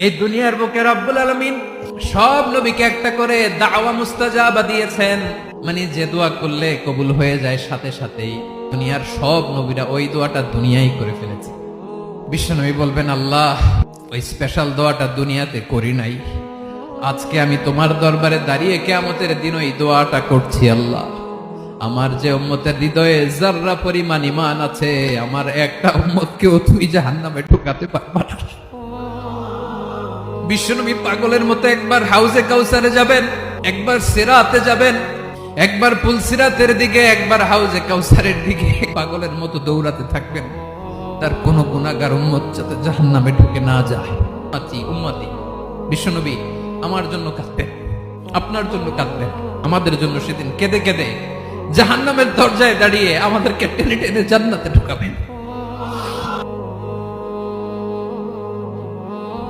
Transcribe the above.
এই দুনিয়ার বুকে রব্বুল আলামিন সব নবীকে একটা করে দাওয়া মুস্তাজাবা দিয়েছেন, মানে যে দোয়া করলে কবুল হয়ে যায় সাথে সাথেই। দুনিয়ার সব নবীরা ওই দোয়াটা দুনিয়ায় করে ফেলেছে। বিশ্বনবী বলবেন, আল্লাহ ওই স্পেশাল দোয়াটা দুনিয়াতে করি নাই, আজকে আমি তোমার দরবারে দাঁড়িয়ে কিয়ামতের দিন ওই দোয়াটা করছি। আল্লাহ, আমার যে উম্মতের হৃদয়ে যাররা পরিমাণ ঈমান আছে, আমার একটা উম্মতকেও তুই জাহান্নামে ঢুকাতে পারবা না। বিশ্বনবী পাগলের মতো একবার হাউজে কাউসারে যাবেন, একবার সিরাতে যাবেন, একবার পুলসিরাতের দিকে, একবার হাউজে কাউসারের দিকে পাগলের মতো দৌড়াতে থাকবেন। তার কোন গুনাহগার উম্মত যাতে জাহান্নামে ঢুকে না যায়। উম্মতি বিশ্বনবী আমার জন্য কাঁদবেন, আপনার জন্য কাঁদবেন, আমাদের জন্য সেদিন কেঁদে কেঁদে জাহান্নামের দরজায় দাঁড়িয়ে আমাদেরকে টেনে টেনে জান্নাতে ঢুকাবেন।